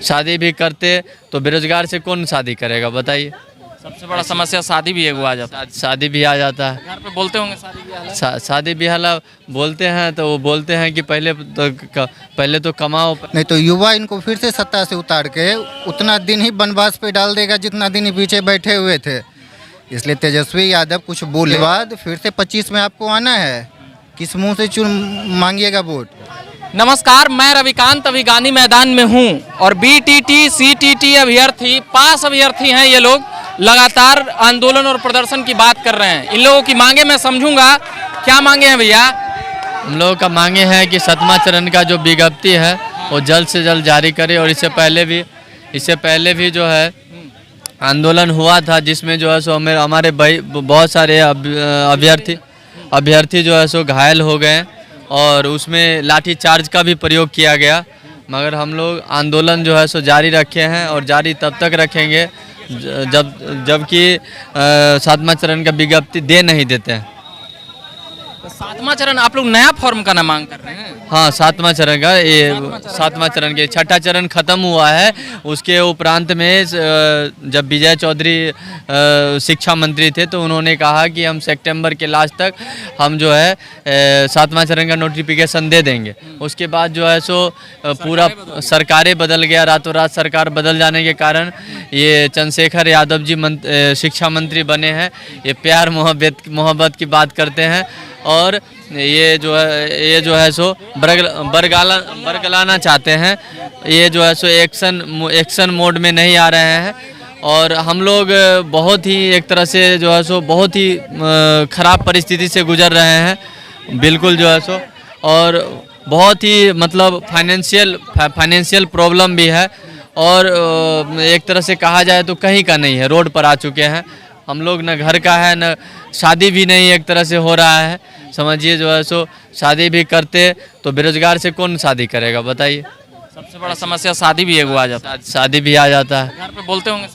शादी भी करते तो बेरोजगार से कौन शादी करेगा बताइए। सबसे बड़ा समस्या शादी भी एगो आ जाता शादी भी आ जाता है। है। घर पे बोलते होंगे शादी ब्याह शादी ब्याह बोलते हैं तो वो बोलते हैं कि पहले तो कमाओ। नहीं तो युवा इनको फिर से सत्ता से उतार के उतना दिन ही वनवास पे डाल देगा जितना दिन ही पीछे बैठे हुए थे। इसलिए तेजस्वी यादव कुछ बोले बाद फिर से 25 में आपको आना है, किस मुंह से मांगिएगा वोट। नमस्कार, मैं रविकांत अभी गांधी मैदान में हूं और बीटीटी सीटीटी अभ्यर्थी पास अभ्यर्थी हैं। ये लोग लगातार आंदोलन और प्रदर्शन की बात कर रहे हैं। इन लोगों की मांगे मैं समझूंगा। क्या मांगे हैं भैया? हम लोगों का मांगे हैं कि 7वां चरण का जो विज्ञप्ति है वो जल्द से जल्द जारी करे। और इससे पहले भी जो है आंदोलन हुआ था जिसमें जो है सो हमारे बहुत सारे अभ्यर्थी जो है सो घायल हो गए और उसमें लाठी चार्ज का भी प्रयोग किया गया। मगर हम लोग आंदोलन जो है सो जारी रखे हैं और जारी तब तक रखेंगे जबकि 7वां चरण का विज्ञप्ति दे नहीं देते हैं। तो 7वां चरण आप लोग नया फॉर्म का ना मांग कर रहे हैं? हाँ, 7वां चरण का, ये 7वां चरण के 6ठा चरण खत्म हुआ है। उसके उपरांत में जब विजय चौधरी शिक्षा मंत्री थे तो उन्होंने कहा कि हम सितंबर के लास्ट तक हम जो है 7वां चरण का नोटिफिकेशन दे देंगे। उसके बाद जो है सो पूरा सरकारें बदल गया। रातों रात सरकार बदल जाने के कारण ये चंद्रशेखर यादव जी शिक्षा मंत्री बने हैं। ये प्यार मोहब्बत की बात करते हैं और ये जो है सो बरगलाना चाहते हैं। ये जो है सो एक्शन मोड में नहीं आ रहे हैं और हम लोग बहुत ही एक तरह से जो है सो बहुत ही ख़राब परिस्थिति से गुजर रहे हैं। बिल्कुल जो है सो और बहुत ही मतलब फाइनेंशियल प्रॉब्लम भी है और एक तरह से कहा जाए तो कहीं का नहीं है, रोड पर आ चुके हैं हम लोग। न घर का है न शादी भी नहीं एक तरह से हो रहा है। समझिए जो है सो शादी भी करते तो बेरोजगार से कौन शादी करेगा बताइए। सबसे बड़ा समस्या शादी भी एगो आ जाता है। शादी भी आ जाता है। घर पे बोलते होंगे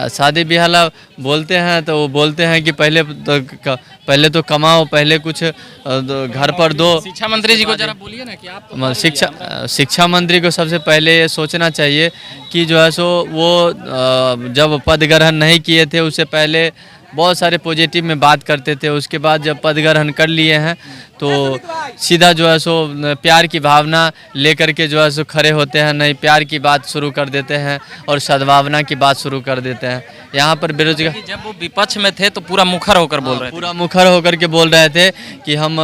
शादी ब्याह बोलते हैं तो वो बोलते हैं कि पहले तो कमाओ, पहले कुछ घर पर दो। शिक्षा मंत्री जी को जरा बोलिए ना कि आप शिक्षा मंत्री को सबसे पहले ये सोचना चाहिए कि जो है सो वो जब पद ग्रहण नहीं किए थे उससे पहले बहुत सारे पॉजिटिव में बात करते थे। उसके बाद जब पद ग्रहण कर लिए हैं तो सीधा जो है सो प्यार की भावना लेकर के जो है सो खड़े होते हैं। नहीं, प्यार की बात शुरू कर देते हैं और सद्भावना की बात शुरू कर देते हैं। यहाँ पर बेरोजगार जब वो विपक्ष में थे तो पूरा मुखर होकर बोल रहे थे। पूरा मुखर होकर के बोल रहे थे कि हम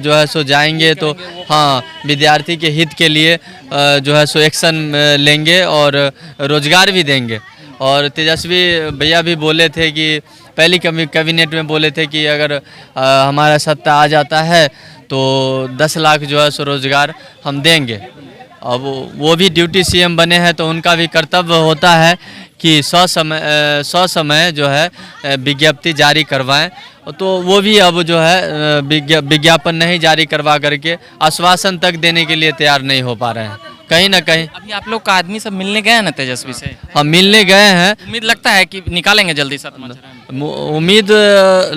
जो है सो जाएंगे तो हाँ विद्यार्थी के हित के लिए जो है सो एक्शन लेंगे और रोजगार भी देंगे। और तेजस्वी भैया भी बोले थे कि पहली कैबिनेट में बोले थे कि अगर हमारा सत्ता आ जाता है तो 10 लाख जो है सो रोजगार हम देंगे। अब वो भी ड्यूटी सीएम बने हैं तो उनका भी कर्तव्य होता है कि समय जो है विज्ञप्ति जारी करवाएं। तो वो भी अब जो है विज्ञापन नहीं जारी करवा करके आश्वासन तक देने के लिए तैयार नहीं हो पा रहे हैं कहीं ना कहीं। अभी आप लोग का आदमी सब मिलने गए हैं ना तेजस्वी से? हम मिलने गए हैं। उम्मीद लगता है कि निकालेंगे जल्दी 7वां चरण? उम्मीद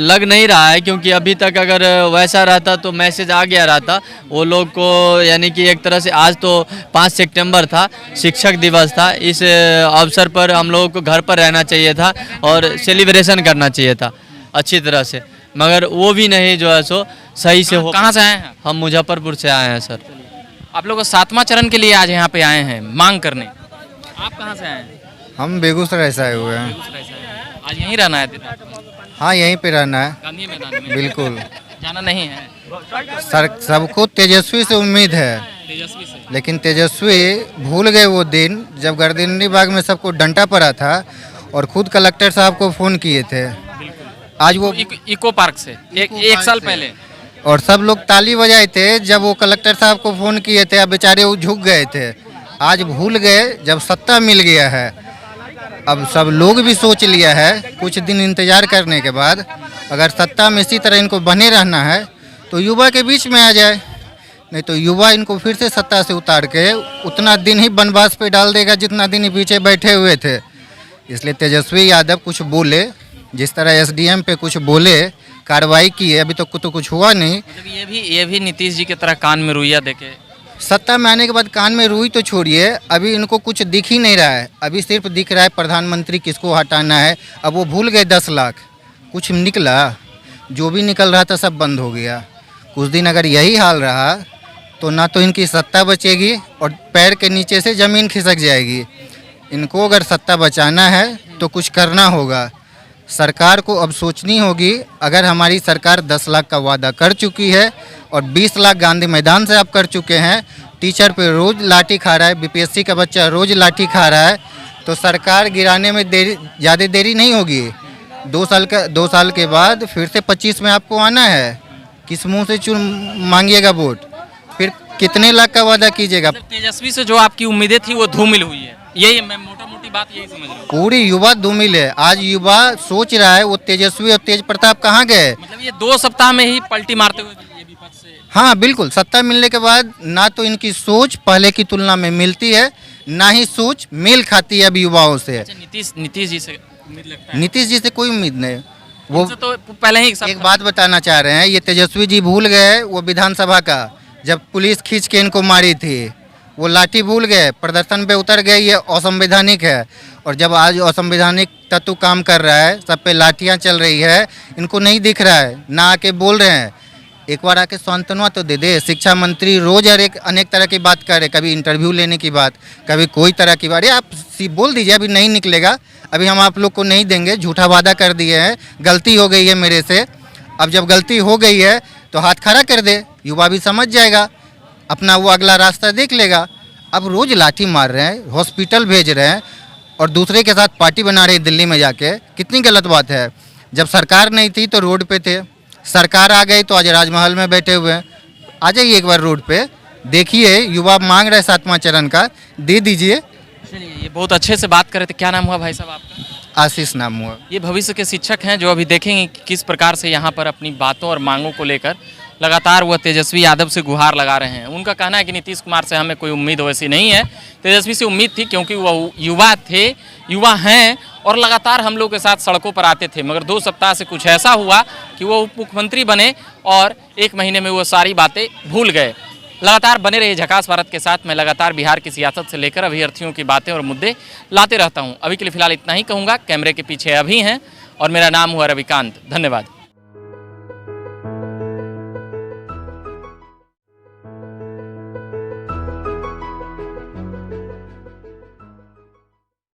लग नहीं रहा है क्योंकि अभी तक अगर वैसा रहता तो मैसेज आ गया रहता वो लोग को। यानी कि एक तरह से आज तो 5 सितंबर था, शिक्षक दिवस था। इस अवसर पर हम लोगों को घर पर रहना चाहिए था और सेलिब्रेशन करना चाहिए था अच्छी तरह से, मगर वो भी नहीं जो है सो सही से हो। कहाँ से आए हैं? हम मुजफ्फरपुर से आए हैं सर। आप लोग 7वां चरण के लिए आज यहाँ पे आए हैं मांग करने। आप कहाँ से आए हैं? हम बेगूसराय से आए हुए हैं। बेगूसराय से आए हैं। आज यहीं रहना है? हाँ, यहीं पे रहना है। गांधी मैदान में बिल्कुल। जाना नहीं है? सबको तेजस्वी से उम्मीद है, तेजस्वी से। लेकिन तेजस्वी भूल गए वो दिन जब गर्दनी बाग में सबको डंटा पड़ा था और खुद कलेक्टर साहब को फ़ोन किए थे। आज वो इको पार्क से एक साल पहले और सब लोग ताली बजाए थे जब वो कलेक्टर साहब को फ़ोन किए थे। अब बेचारे वो झुक गए थे। आज भूल गए जब सत्ता मिल गया है। अब सब लोग भी सोच लिया है कुछ दिन इंतज़ार करने के बाद अगर सत्ता में इसी तरह इनको बने रहना है तो युवा के बीच में आ जाए। नहीं तो युवा इनको फिर से सत्ता से उतार के उतना दिन ही वनवास पे डाल देगा जितना दिन ही पीछे बैठे हुए थे। इसलिए तेजस्वी यादव कुछ बोले, जिस तरह एसडीएम पे कुछ बोले, कार्रवाई की है। अभी तक तो कुछ हुआ नहीं। मतलब ये भी नीतीश जी की तरह कान में रुइया देके सत्ता में आने के बाद कान में रुई तो छोड़िए, अभी इनको कुछ दिख ही नहीं रहा है। अभी सिर्फ दिख रहा है प्रधानमंत्री किसको हटाना है। अब वो भूल गए 10 लाख, कुछ निकला, जो भी निकल रहा था सब बंद हो गया। कुछ दिन अगर यही हाल रहा तो ना तो इनकी सत्ता बचेगी और पैर के नीचे से ज़मीन खिसक जाएगी। इनको अगर सत्ता बचाना है तो कुछ करना होगा। सरकार को अब सोचनी होगी, अगर हमारी सरकार 10 लाख का वादा कर चुकी है और 20 लाख गांधी मैदान से आप कर चुके हैं, टीचर पे रोज़ लाठी खा रहा है, बीपीएससी का बच्चा रोज़ लाठी खा रहा है, तो सरकार गिराने में ज़्यादा देरी नहीं होगी। 2 साल के बाद फिर से 25 में आपको आना है। किस मुंह से मांगिएगा वोट, फिर कितने लाख का वादा कीजिएगा। तेजस्वी से जो आपकी उम्मीदें थी वो धूमिल हुई है, यही मैं मोटा मोटी बात यही समझ रहा हूँ। पूरी युवा धूमिल है। आज युवा सोच रहा है वो तेजस्वी और तेज प्रताप कहाँ गए। मतलब ये 2 सप्ताह में ही पलटी मारते हुए ये विपक्ष से। हाँ बिल्कुल, सत्ता मिलने के बाद ना तो इनकी सोच पहले की तुलना में मिलती है, ना ही सोच मेल खाती है अब युवाओं से। अच्छा, नीतीश जी से उम्मीद लगता है? नीतीश जी से कोई उम्मीद नहीं। वो इनसे तो पहले ही सब एक बात बताना चाह रहे हैं, ये तेजस्वी जी भूल गए वो विधानसभा का, जब पुलिस खींच के इनको मारी थी, वो लाठी भूल गए, प्रदर्शन पे उतर गए, ये असंवैधानिक है। और जब आज असंवैधानिक तत्व काम कर रहा है, सब पे लाठियां चल रही है, इनको नहीं दिख रहा है, ना आके बोल रहे हैं। एक बार आके सांत्वना तो दे दे। शिक्षा मंत्री रोज अनेक तरह की बात कर रहे, कभी इंटरव्यू लेने की बात, कभी कोई तरह की बात। आप बोल दीजिए अभी नहीं निकलेगा, अभी हम आप लोग को नहीं देंगे, झूठा वादा कर दिए हैं, गलती हो गई है मेरे से। अब जब गलती हो गई है तो हाथ खड़ा कर दे, युवा भी समझ जाएगा, अपना वो अगला रास्ता देख लेगा। अब रोज लाठी मार रहे हैं, हॉस्पिटल भेज रहे हैं और दूसरे के साथ पार्टी बना रहे दिल्ली में जाके, कितनी गलत बात है। जब सरकार नहीं थी तो रोड पे थे, सरकार आ गई तो आज राजमहल में बैठे हुए हैं। आ जाइए एक बार रोड पे, देखिए युवा मांग रहे 7वां चरण का, दे दीजिए। चलिए, ये बहुत अच्छे से बात कर रहे थे। क्या नाम हुआ भाई साहब आपका? आशीष नाम हुआ। ये भविष्य के शिक्षक हैं जो अभी देखेंगे कि किस प्रकार से यहाँ पर अपनी बातों और मांगों को लेकर लगातार वह तेजस्वी यादव से गुहार लगा रहे हैं। उनका कहना है कि नीतीश कुमार से हमें कोई उम्मीद वैसी नहीं है, तेजस्वी से उम्मीद थी क्योंकि वह युवा थे, युवा हैं और लगातार हम लोग के साथ सड़कों पर आते थे। मगर 2 सप्ताह से कुछ ऐसा हुआ कि वो उप मुख्यमंत्री बने और 1 महीने में वो सारी बातें भूल गए। लगातार बने रहे झकास भारत के साथ। मैं लगातार बिहार की सियासत से लेकर अभ्यर्थियों की बातें और मुद्दे लाते रहता हूं। अभी के लिए फिलहाल इतना ही कहूँगा। कैमरे के पीछे अभी हैं और मेरा नाम हुआ रविकांत। धन्यवाद।